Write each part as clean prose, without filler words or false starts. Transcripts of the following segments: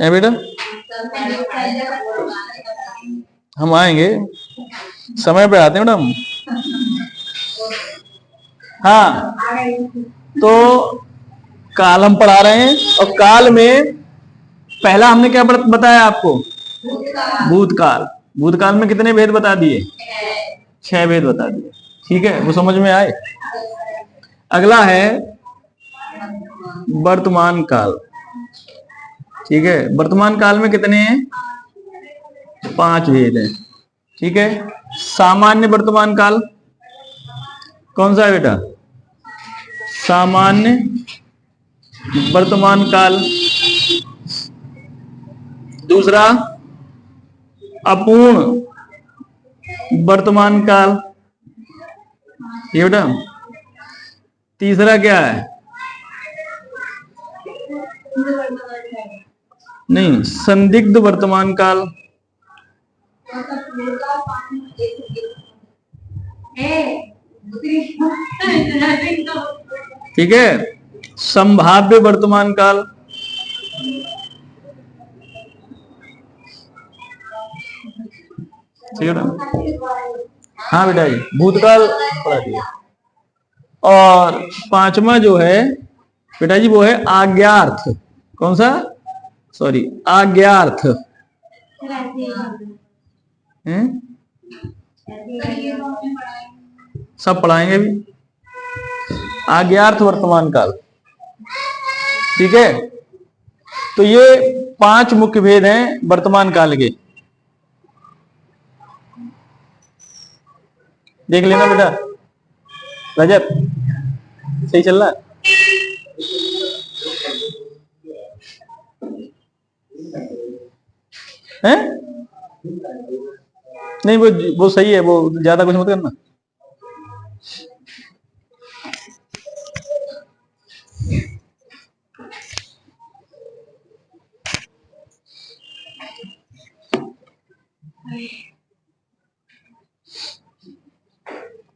है बेटा? हम आएंगे, समय पे आते हैं बेटा हम। हाँ, तो काल हम पढ़ा रहे हैं, और काल में पहला हमने क्या बताया आपको? भूतकाल। भूतकाल में कितने भेद बता दिए? 6 भेद बता दिए। ठीक है, वो समझ में आए? अगला है वर्तमान काल। ठीक है, वर्तमान काल में कितने हैं? 5 भेद हैं। ठीक है, सामान्य वर्तमान काल कौन सा है बेटा? सामान्य वर्तमान काल। दूसरा अपूर्ण वर्तमान काल, ये बेटा। तीसरा क्या है? नहीं, संदिग्ध वर्तमान काल। ठीक है, संभाव्य वर्तमान काल। ठीक है बेटा? हाँ बेटा जी, भूतकाल पढ़ा दिया। और 5वां जो है बेटा जी, वो है आज्ञार्थ। कौन सा? सॉरी, आज्ञार्थ। सब पढ़ाएंगे भी। आज्ञार्थ वर्तमान काल। ठीक है, तो ये 5 मुख्य भेद हैं वर्तमान काल के। देख लेना बेटा। रजत, सही चल रहा है? नहीं, वो सही है, वो ज्यादा कुछ मत करना।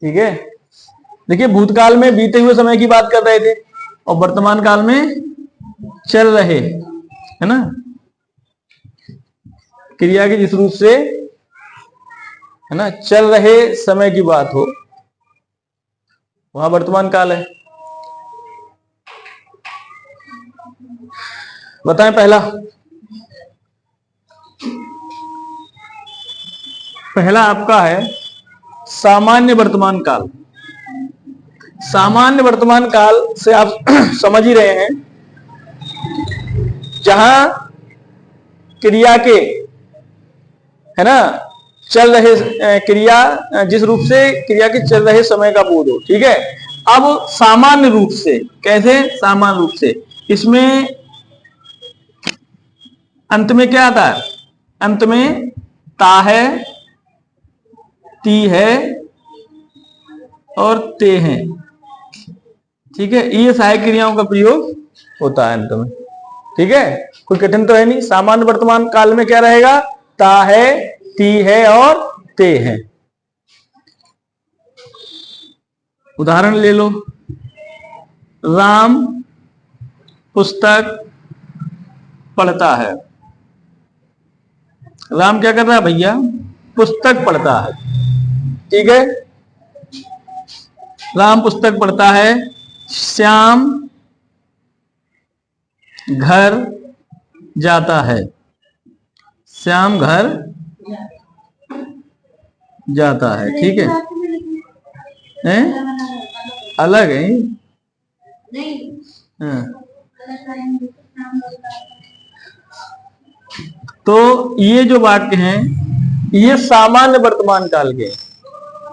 ठीक है, देखिए भूतकाल में बीते हुए समय की बात कर रहे थे, और वर्तमान काल में चल रहे, है ना, क्रिया के जिस रूप से, है ना, चल रहे समय की बात हो, वहां वर्तमान काल है। बताएं पहला आपका है सामान्य वर्तमान काल। सामान्य वर्तमान काल से आप समझ ही रहे हैं, जहां क्रिया के, है ना, चल रहे क्रिया, जिस रूप से क्रिया के चल रहे समय का बोध हो। ठीक है, अब सामान्य रूप से कैसे? सामान्य रूप से इसमें अंत में क्या आता है? अंत में ता है, ती है और ते हैं। ठीक है, ये सहायक क्रियाओं का प्रयोग होता है अंत में। ठीक है, कोई कठिन तो है नहीं। सामान्य वर्तमान काल में क्या रहेगा? ता है, ती है और ते हैं। उदाहरण ले लो। राम पुस्तक पढ़ता है। राम क्या कर रहा है भैया? पुस्तक पढ़ता है। ठीक है, राम पुस्तक पढ़ता है। श्याम घर जाता है। श्याम घर जाता है। ठीक है, अलग है नहीं? तो ये जो वाक्य हैं, ये सामान्य वर्तमान काल के।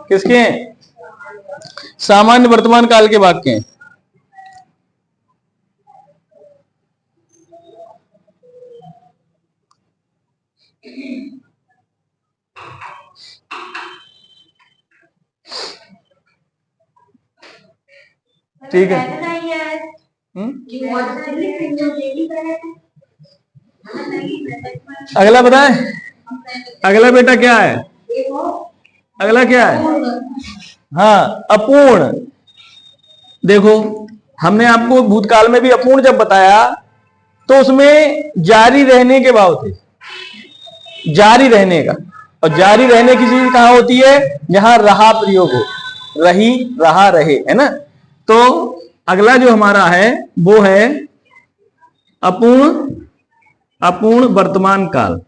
किसके हैं? सामान्य वर्तमान काल के वाक्य हैं। ठीक है, अगला बताएं। अगला बेटा क्या है? अगला क्या है? हाँ, अपूर्ण। देखो, हमने आपको भूतकाल में भी अपूर्ण जब बताया, तो उसमें जारी रहने के भाव थे, जारी रहने का। और जारी रहने की चीज कहां होती है? जहां रहा प्रयोग हो, रही, रहा, रहे, है ना। तो अगला जो हमारा है वो है अपूर्ण, अपूर्ण वर्तमान काल,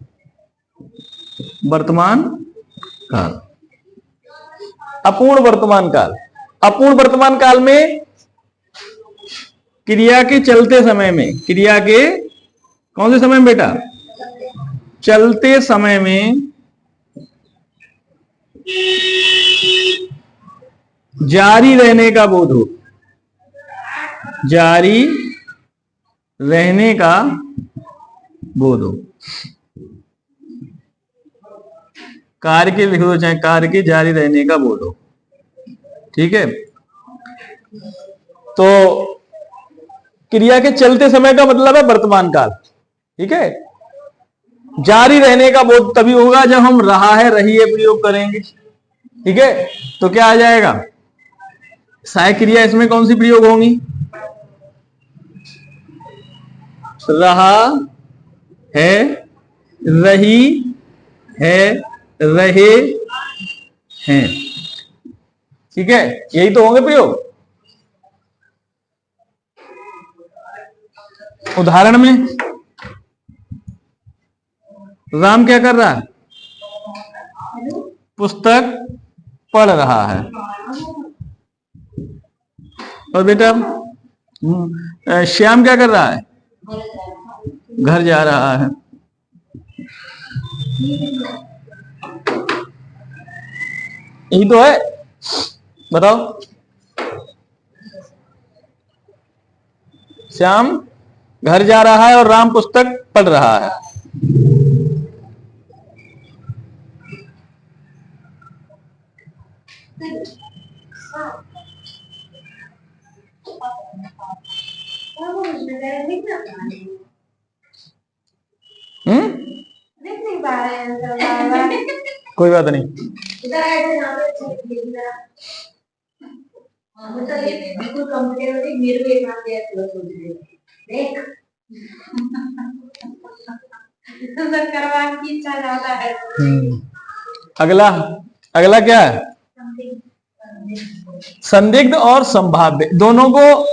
वर्तमान काल, अपूर्ण वर्तमान काल। अपूर्ण वर्तमान काल में क्रिया के चलते समय में, क्रिया के कौन से समय में बेटा? चलते समय में जारी रहने का बोध हो, जारी रहने का बोध हो। कार्य के लिख दो, चाहे कार्य के जारी रहने का बोध हो, ठीक है। तो क्रिया के चलते समय का मतलब है वर्तमान काल, ठीक है। जारी रहने का बोध तभी होगा जब हम रहा है, रही है प्रयोग करेंगे, ठीक है। तो क्या आ जाएगा? सहायक क्रिया इसमें कौन सी प्रयोग होंगी? रहा है, रही है, रहे हैं, ठीक है, यही तो होंगे प्रयोग। उदाहरण में राम क्या कर रहा है? पुस्तक पढ़ रहा है। और बेटा श्याम क्या कर रहा है? घर जा रहा है। यही तो है, बताओ। श्याम घर जा रहा है और राम पुस्तक पढ़ रहा है। कोई बात नहीं। अगला, अगला क्या है? संदिग्ध और संभाव्य, दोनों को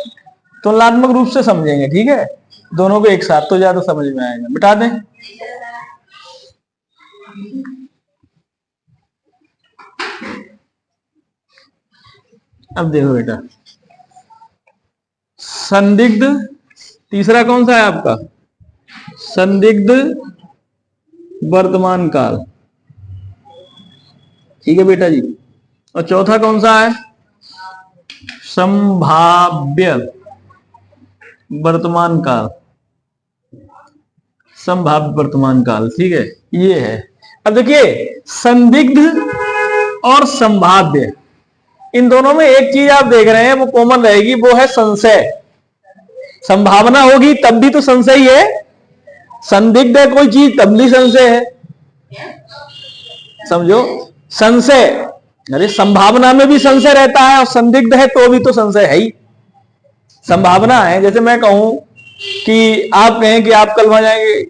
तुलनात्मक रूप से समझेंगे, ठीक है। दोनों को एक साथ तो ज्यादा समझ में आएगा। मिटा दें। अब देखो बेटा, संदिग्ध, तीसरा कौन सा है आपका? संदिग्ध वर्तमान काल, ठीक है बेटा जी। और चौथा कौन सा है? संभाव्य वर्तमान काल, संभाव्य वर्तमान काल, ठीक है, ये है। अब देखिए, संदिग्ध और संभाव्य, इन दोनों में एक चीज आप देख रहे हैं वो कॉमन रहेगी, वो है संशय। संभावना होगी तब भी तो संशय ही है। संदिग्ध है कोई चीज तब भी संशय है, समझो। संशय, अरे संभावना में भी संशय रहता है और संदिग्ध है तो भी तो संशय है ही। संभावना है, जैसे मैं कहूं कि आप कहें कि आप कल वहां जाएंगे,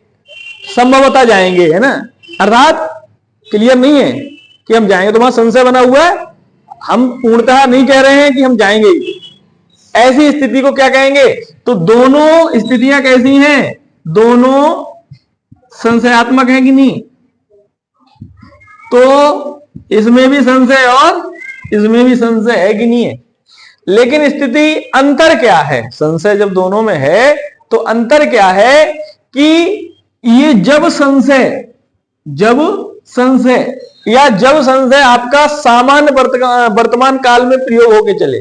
संभवतः जाएंगे, है ना, अर्थात क्लियर नहीं है कि हम जाएंगे, तो वहां संशय बना हुआ है। हम पूर्णतः नहीं कह रहे हैं कि हम जाएंगे। ऐसी स्थिति को क्या कहेंगे? तो दोनों स्थितियां कैसी हैं? दोनों संशयात्मक है कि नहीं? तो इसमें भी संशय और इसमें भी संशय है कि नहीं है? लेकिन स्थिति, अंतर क्या है? संशय जब दोनों में है तो अंतर क्या है कि ये जब संशय या जब संशय आपका सामान्य वर्तमान काल में प्रयोग होके चले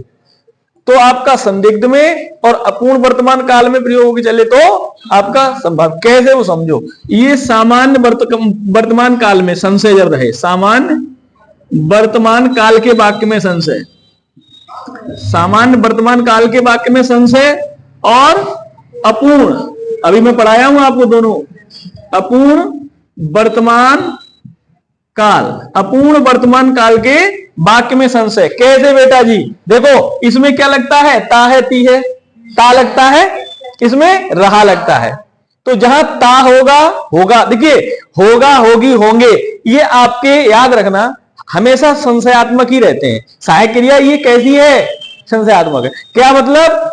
तो आपका संदिग्ध में, और अपूर्ण वर्तमान काल में प्रयोग होके चले तो आपका संभाव्य। कैसे वो समझो, ये सामान्य वर्तमान काल में संशय जब रहे, सामान्य वर्तमान काल के वाक्य में संशय, सामान्य वर्तमान काल के वाक्य में संशय, और अपूर्ण, अभी मैं पढ़ाया हूं आपको दोनों, अपूर्ण वर्तमान काल, अपूर्ण वर्तमान काल के वाक्य में संशय। कैसे बेटा जी? देखो, इसमें क्या लगता है? ता है, ती है, ता लगता है, इसमें रहा लगता है। तो जहां ता होगा, होगा, देखिए होगा, होगी, होंगे, ये आपके याद रखना हमेशा संशयात्मक ही रहते हैं। सहायक क्रिया ये कैसी है? संशयात्मक है। क्या मतलब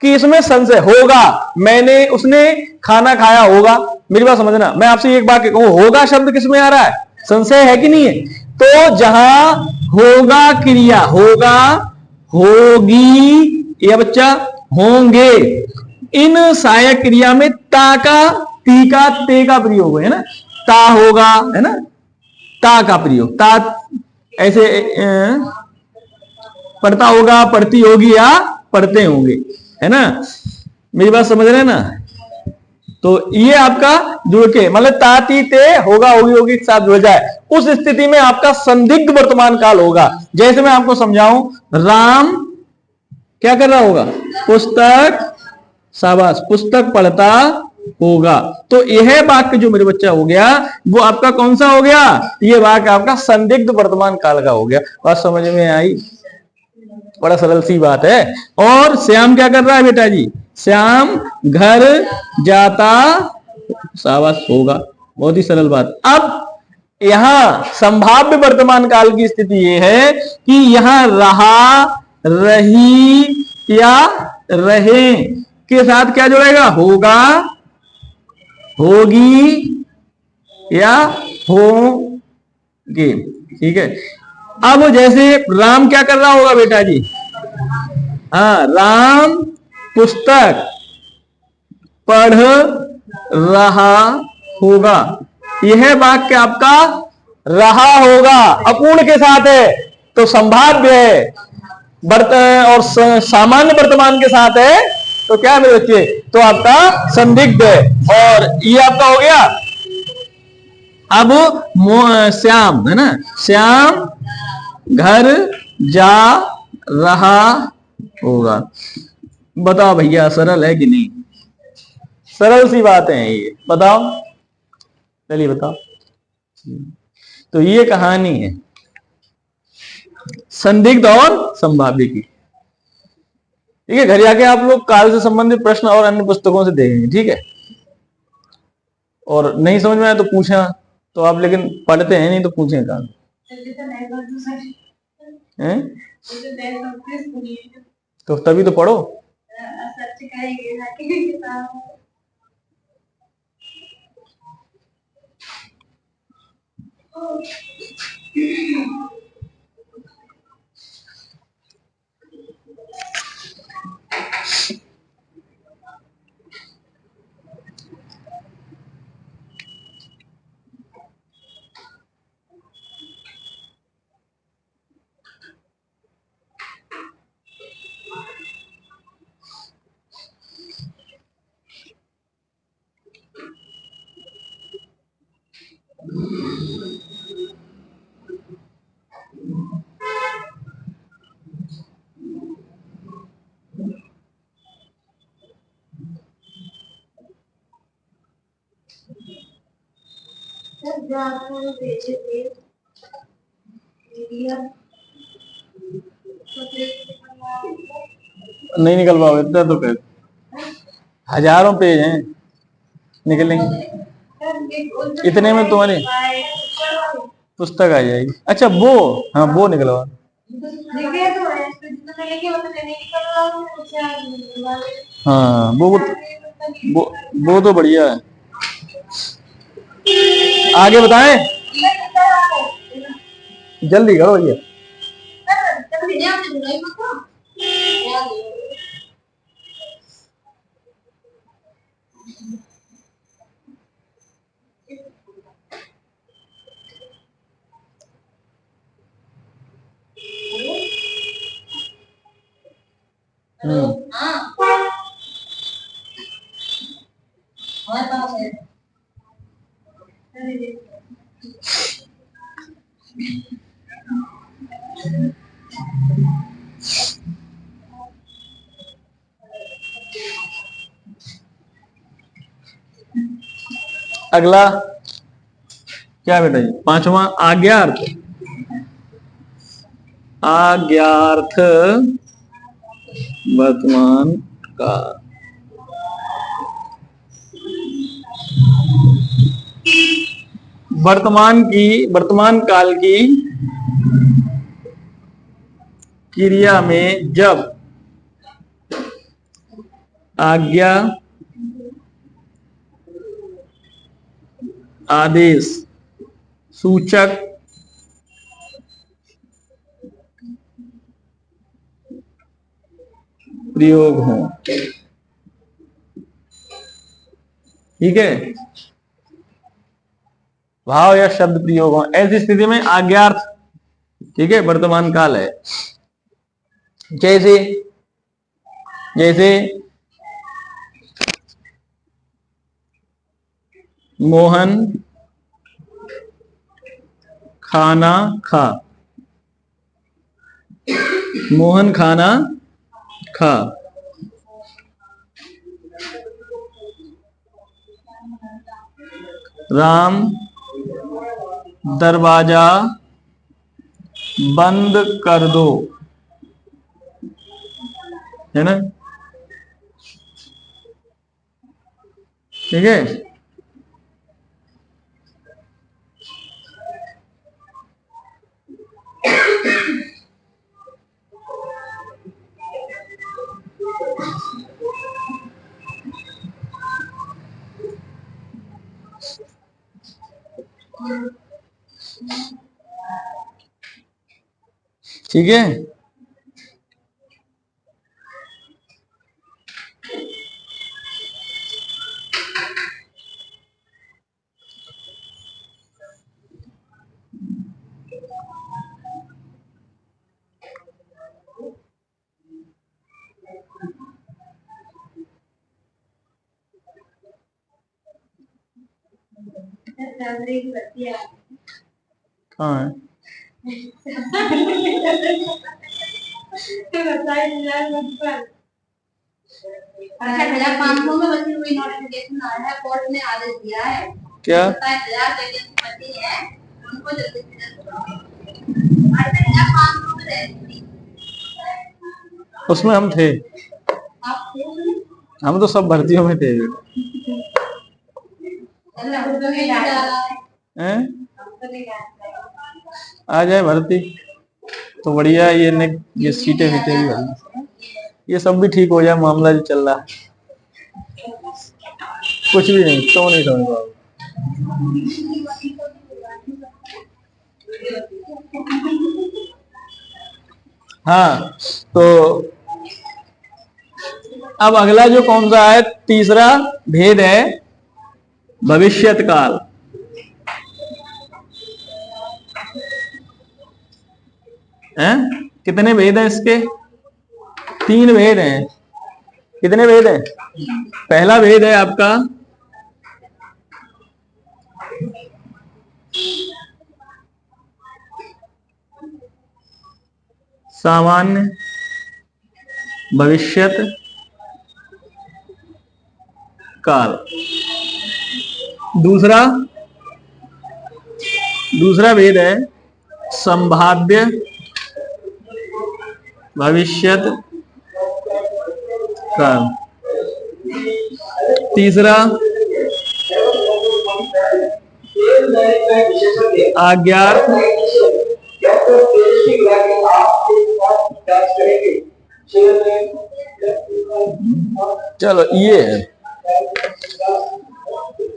कि इसमें संशय होगा, मैंने, उसने खाना खाया होगा। मेरी बात समझना, मैं आपसे एक बात कहूं, होगा शब्द किसमें आ रहा है? संशय है कि नहीं है? तो जहां होगा क्रिया, होगा, होगी या बच्चा होंगे, इन सहायक क्रिया में ता का, ती का, ते का प्रयोग है ना, ता होगा, है ना, ता का प्रयोग, ता ऐसे पढ़ता होगा, पढ़ती होगी या पढ़ते होंगे, है ना। मेरी बात समझ रहे हैं ना? तो ये आपका जुड़ के मतलब ताती ते होगा, होगी, होगी के साथ जुड़ जाए, उस स्थिति में आपका संदिग्ध वर्तमान काल होगा। जैसे मैं आपको समझाऊं, राम क्या कर रहा होगा? पुस्तक, शाबाश, पुस्तक पढ़ता होगा। तो यह वाक्य जो मेरे बच्चा हो गया, वो आपका कौन सा हो गया? ये वाक्य आपका संदिग्ध वर्तमान काल का हो गया। बात समझ में आई? बड़ा सरल सी बात है। और श्याम क्या कर रहा है बेटा जी? श्याम घर जाता, शाबाश, होगा। बहुत ही सरल बात। अब यहां संभाव्य वर्तमान काल की स्थिति यह है कि यहां रहा, रही या रहे के साथ क्या जुड़ेगा? होगा, होगी या होंगे। ठीक है। अब जैसे राम क्या कर रहा होगा बेटा जी? हाँ, राम पुस्तक पढ़ रहा होगा। यह वाक्य आपका रहा होगा, अपूर्ण के साथ है, तो संभाव्य है। और सामान्य वर्तमान के साथ है तो क्या मेरे बच्चे? तो आपका संदिग्ध है। और ये आपका हो गया। अब श्याम, है ना, श्याम घर जा रहा होगा। बताओ भैया, सरल है कि नहीं? सरल सी बात है ये, बताओ, चलिए बताओ। तो ये कहानी है संदिग्ध और संभाव्य की। ठीक है, घर जाके आप लोग काल से संबंधित प्रश्न और अन्य पुस्तकों से देखेंगे। ठीक है, और नहीं समझ में आया तो पूछा तो आप, लेकिन पढ़ते हैं नहीं तो पूछें कहां हैं? तो तभी तो पढ़ो। नहीं निकल पाओ, इतना तो कर, हजारों पेज हैं, निकलेंगे इतने में तुम्हारी पुस्तक आ जाएगी। अच्छा वो, हाँ वो निकलवा। हाँ वो तो बढ़िया है। आगे बताएं, जल्दी करो भैया। अगला क्या बेटा जी? पांचवा, आज्ञार्थ। आज्ञार्थ वर्तमान का वर्तमान काल की क्रिया में जब आज्ञा आदेश सूचक प्रयोग हो। ठीक है, भाव या शब्द प्रयोग हो, ऐसी स्थिति में आज्ञार्थ, ठीक है, वर्तमान काल है। जैसे जैसे मोहन खाना खा, मोहन खाना खा। राम दरवाजा बंद कर दो, है ना। ठीक है, ठीक है। कहाँ है? अच्छा, 1500 में बची हुई नोटिफिकेशन आया है, कोर्ट ने आदेश दिया है क्या? 1000 है उनको जल्दी से जल्दी 1500 में रहती थी। उसमें हम थे, आप थे उसमें? हम तो सब भर्तियों में थे। हैं? आ जाए भर्ती तो बढ़िया, ये सीटें वीटें भी भरना, ये सब भी ठीक हो जाए, मामला जो चल रहा है। कुछ भी नहीं, तो नहीं समझ पाओगे। हाँ, तो अब अगला जो कौन सा है, तीसरा भेद है भविष्यत काल। हैं? कितने भेद हैं इसके? 3 भेद हैं। कितने भेद हैं? पहला भेद है आपका सामान्य भविष्यत काल। दूसरा भेद है संभाव्य भविष्यत काल। तीसरा अज्ञात चलो ये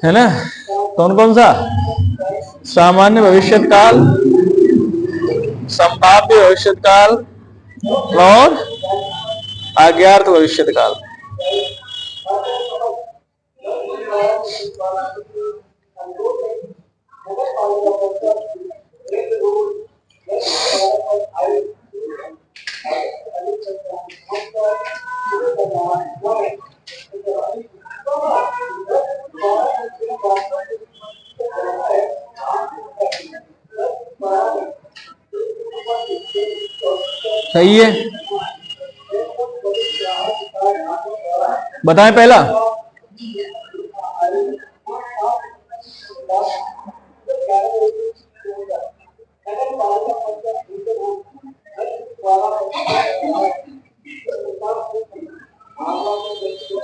है ना। कौन कौन सा? सामान्य भविष्यत काल, संभाव्य भविष्यत काल और अज्ञात भविष्यत काल। सही है, बताएं पहला।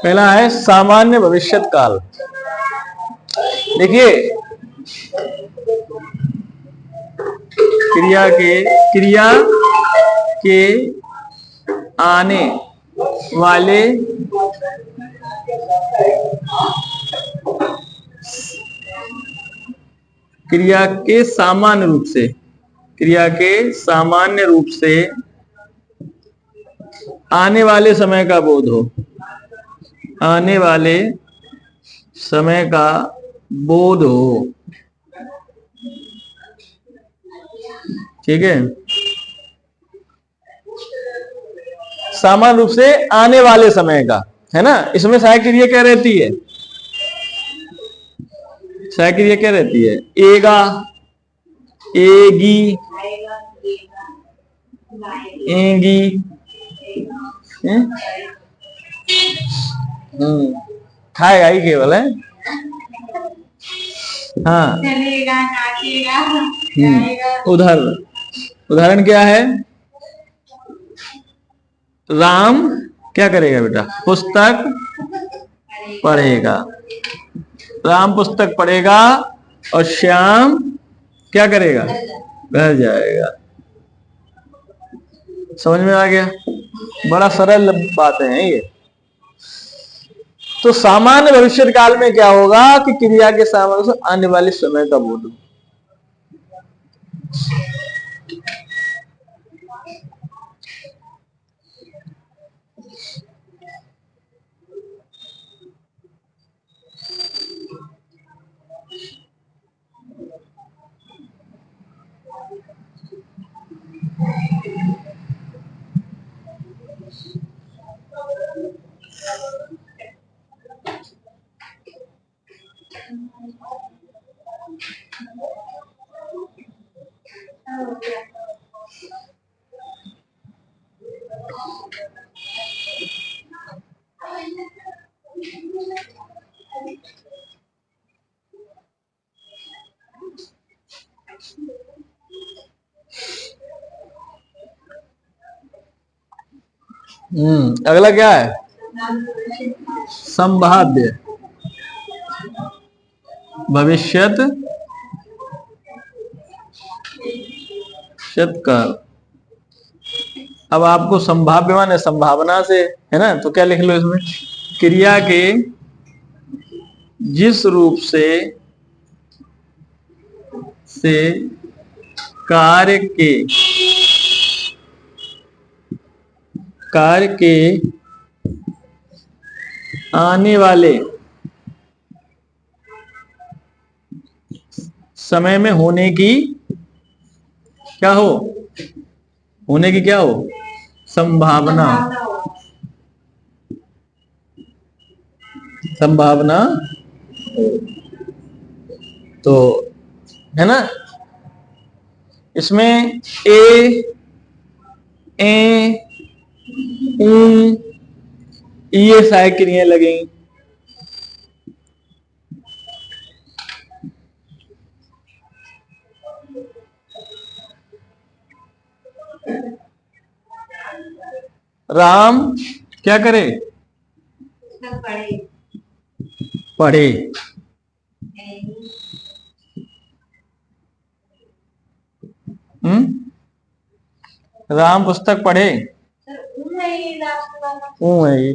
पहला है सामान्य भविष्यत काल। देखिए क्रिया के आने वाले क्रिया के सामान्य रूप से, क्रिया के सामान्य रूप से आने वाले समय का बोध हो, आने वाले समय का बोध हो। ठीक है, सामान्य रूप से आने वाले समय का, है ना। इसमें सहायक क्रिया क्या रहती है? सहायक क्रिया क्या रहती है? एगा, एगी, एगी, खाएगा ही केवल है। हाँ, चलेगा, नाचेगा, उदाहरण क्या है? राम क्या करेगा बेटा? पुस्तक पढ़ेगा। राम पुस्तक पढ़ेगा और श्याम क्या करेगा? घर जाएगा। समझ में आ गया? बड़ा सरल बातें हैं ये। तो सामान्य भविष्य काल में क्या होगा कि क्रिया के सामान्य से आने वाले समय का बोध हो। अगला क्या है? संभाव्य भविष्यत काल। अब आपको संभाव्य माने संभावना से, है ना, तो क्या लिख लो इसमें? क्रिया के जिस रूप से कार्य के आने वाले समय में होने की क्या हो? होने की क्या हो? संभावना। संभावना तो है ना। इसमें ये सहायक क्रियाएं लगेंगी। राम क्या करे? पढ़े। राम पुस्तक पढ़े। है ये।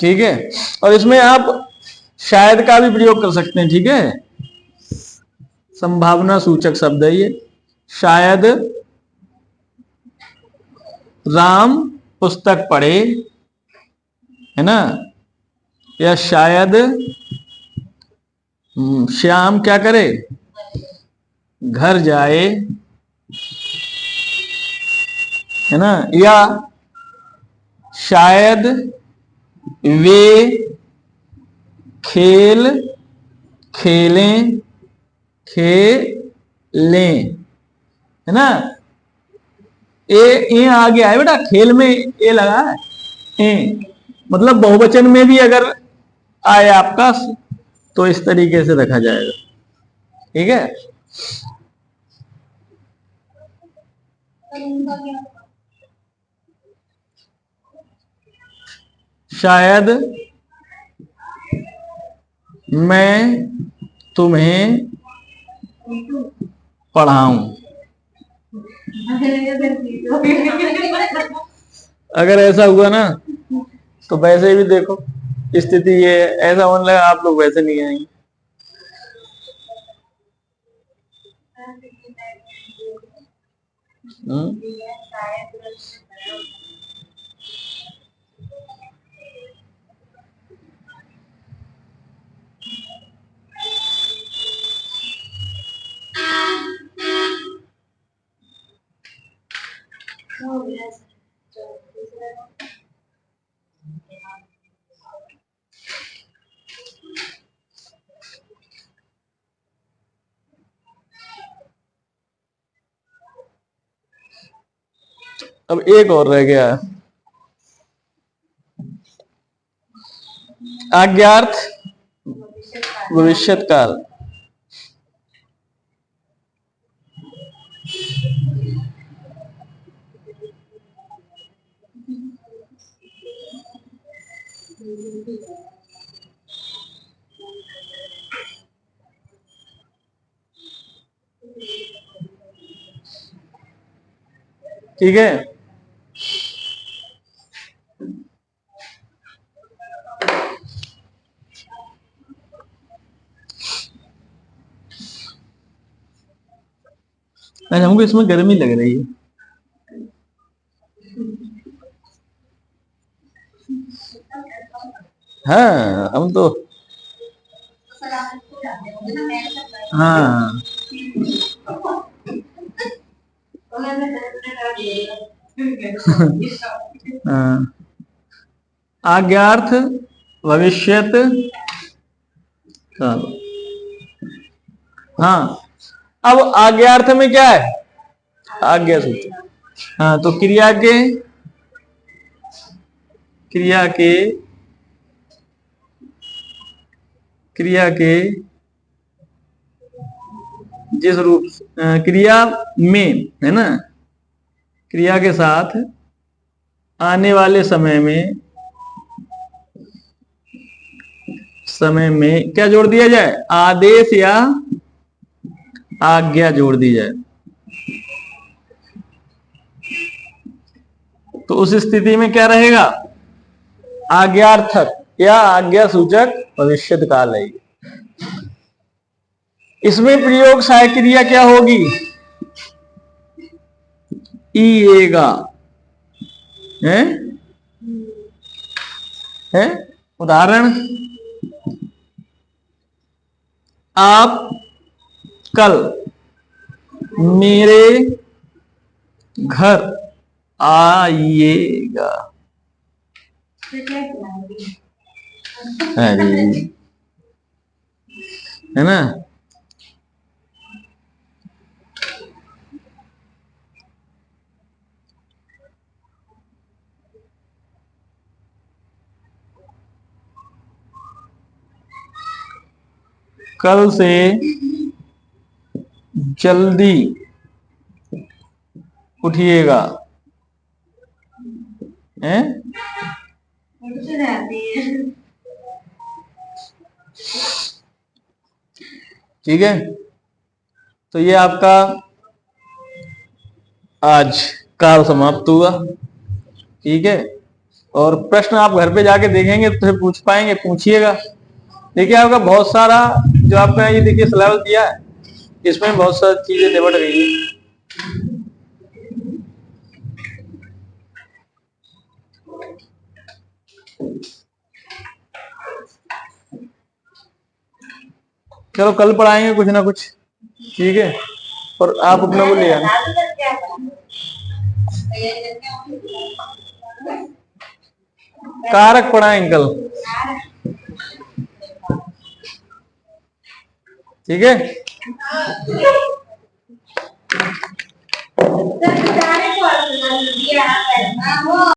ठीक है, और इसमें आप शायद का भी प्रयोग कर सकते हैं। ठीक है, संभावना सूचक शब्द है ये। शायद राम पुस्तक पढ़े, है ना, या शायद श्याम क्या करे? घर जाए, है ना, या शायद वे खेलें, है ना। ए आ गया है बेटा, खेल में ए लगा है। मतलब बहुवचन में भी अगर आए आपका तो इस तरीके से रखा जाएगा। ठीक है, शायद मैं तुम्हें पढ़ाऊं। अगर ऐसा हुआ ना तो वैसे भी देखो स्थिति ये है, ऐसा होने लगा आप लोग वैसे नहीं आएंगे। अब एक और रह गया है, आज्ञार्थ भविष्यत काल। ठीक है, आज हमको इसमें गर्मी लग रही है। हाँ हम तो हाँ हाँ, आज्ञार्थ भविष्यत काल। हाँ, अब आज्ञार्थ में क्या है? आज्ञा सूचक। हाँ, तो क्रिया के जिस रूप क्रिया में है ना, क्रिया के साथ आने वाले समय में क्या जोड़ दिया जाए? आदेश या आज्ञा जोड़ दी जाए। तो उस स्थिति में क्या रहेगा? आज्ञार्थक या आज्ञा सूचक भविष्यत काल है। इसमें प्रयोग सहायक क्रिया क्या होगी? ईएगा है। उदाहरण, आप कल मेरे घर आइएगा। अरे है ना, कल से जल्दी उठिएगा। हैं? ठीक है, तो ये आपका आज काल समाप्त हुआ। ठीक है, और प्रश्न आप घर पे जाके देखेंगे तो पूछ पाएंगे, पूछिएगा। देखिए आपका बहुत सारा जो आपका ये देखिए सिलेबस दिया है, इसमें बहुत सारी चीजें निबट गई है। चलो कल पढ़ाएंगे कुछ ना कुछ। ठीक है, और आप अपना वो ले आना। कारक पढ़ाएंगे कल। ठीक है।